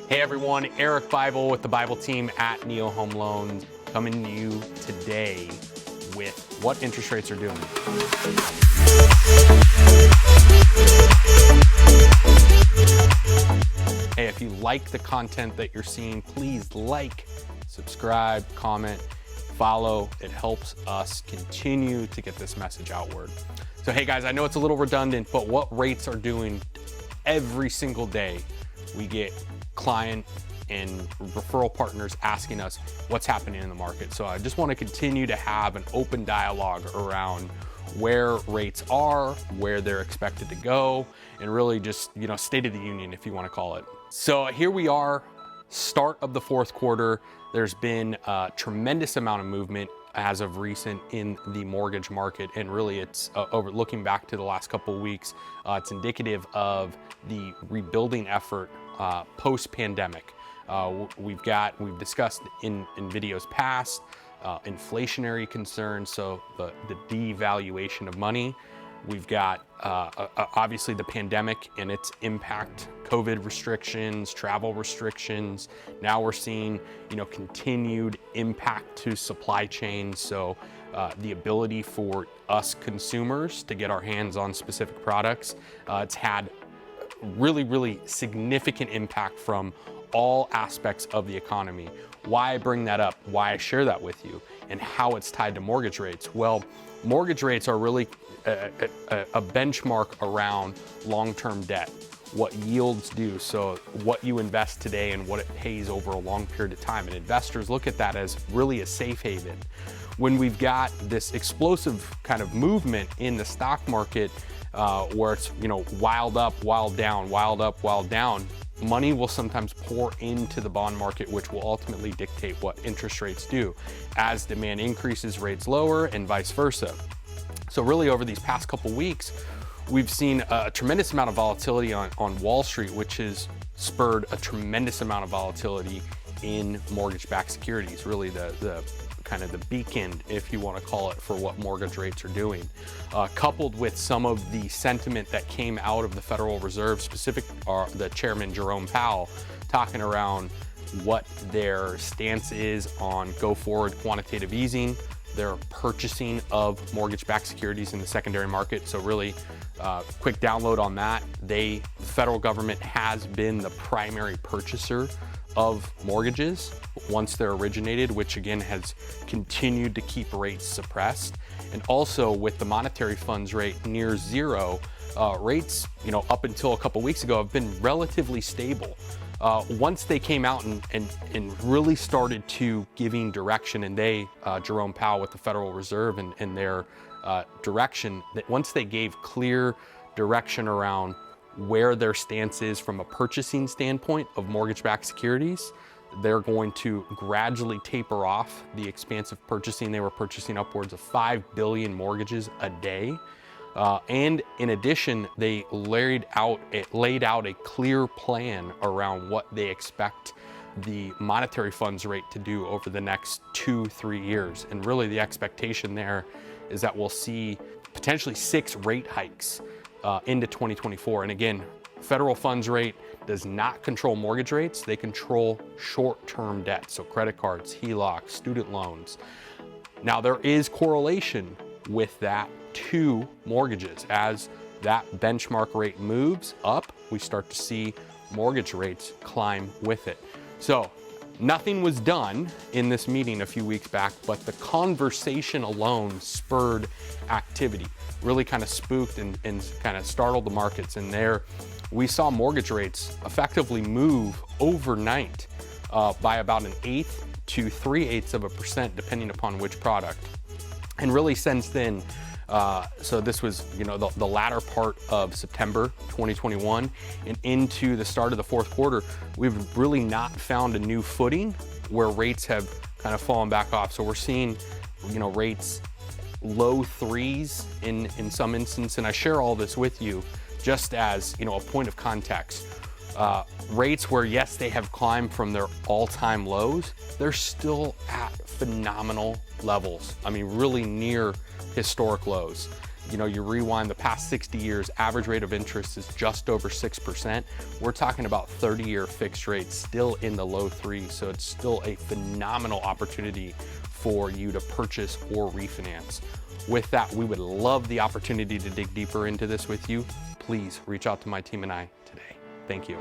Hey everyone, Eric Bible with the Bible Team at Neo Home Loans, coming to you today with what interest rates are doing. Hey, if you like the content that you're seeing, please like, subscribe, comment, follow. It helps us continue to get this message outward. So hey guys, I know it's a little redundant, but what rates are doing every single day, we get client and referral partners asking us what's happening in the market. So I just want to continue to have an open dialogue around where rates are, where they're expected to go, and really just, state of the union, if you want to call it. So here we are, start of the fourth quarter. There's been a tremendous amount of movement as of recent in the mortgage market, and really it's over looking back to the last couple of weeks, it's indicative of the rebuilding effort post-pandemic. We've discussed in videos past inflationary concerns, so the devaluation of money. We've got obviously the pandemic and its impact, COVID restrictions, travel restrictions. Now we're seeing, continued impact to supply chains. So the ability for us consumers to get our hands on specific products, it's had really significant impact from all aspects of the economy. Why I bring that up, why I share that with you, and how it's tied to mortgage rates. Well, mortgage rates are really a benchmark around long-term debt, what yields do, so what you invest today and what it pays over a long period of time. And investors look at that as really a safe haven. When we've got this explosive kind of movement in the stock market, where it's, wild up, wild down, wild up, wild down, money will sometimes pour into the bond market, which will ultimately dictate what interest rates do. As demand increases, rates lower, and vice versa. So really over these past couple weeks, we've seen a tremendous amount of volatility on Wall Street, which has spurred a tremendous amount of volatility in mortgage-backed securities, really the kind of the beacon, if you want to call it, for what mortgage rates are doing. Coupled with some of the sentiment that came out of the Federal Reserve, the Chairman Jerome Powell, talking around what their stance is on go-forward quantitative easing, their purchasing of mortgage-backed securities in the secondary market. So really, quick download on that. The federal government has been the primary purchaser of mortgages once they're originated, which again has continued to keep rates suppressed. And also with the monetary funds rate near zero, rates, up until a couple weeks ago have been relatively stable. Once they came out and really started to giving direction, and Jerome Powell with the Federal Reserve and their direction, that once they gave clear direction around where their stance is from a purchasing standpoint of mortgage-backed securities, they're going to gradually taper off the expansive purchasing. They were purchasing upwards of 5 billion mortgages a day. And in addition, they laid out a clear plan around what they expect the monetary funds rate to do over the next 2-3 years. And really the expectation there is that we'll see potentially 6 rate hikes into 2024. And again, federal funds rate does not control mortgage rates. They control short-term debt, so credit cards, HELOCs, student loans. Now there is correlation with that to mortgages. As that benchmark rate moves up, we start to see mortgage rates climb with it. So nothing was done in this meeting a few weeks back, but the conversation alone spurred activity, really kind of spooked and kind of startled the markets. And there we saw mortgage rates effectively move overnight by about 1/8 to 3/8%, depending upon which product. And really since then, so this was, the latter part of September 2021 and into the start of the fourth quarter, we've really not found a new footing where rates have kind of fallen back off. So we're seeing, rates low 3s in some instances. And I share all this with you just as, a point of context. Rates where, yes, they have climbed from their all-time lows, they're still at phenomenal levels. I mean, really near historic lows. you rewind the past 60 years, average rate of interest is just over 6%. We're talking about 30-year fixed rates still in the low threes. So it's still a phenomenal opportunity for you to purchase or refinance. With that, we would love the opportunity to dig deeper into this with you. Please reach out to my team and I today. Thank you.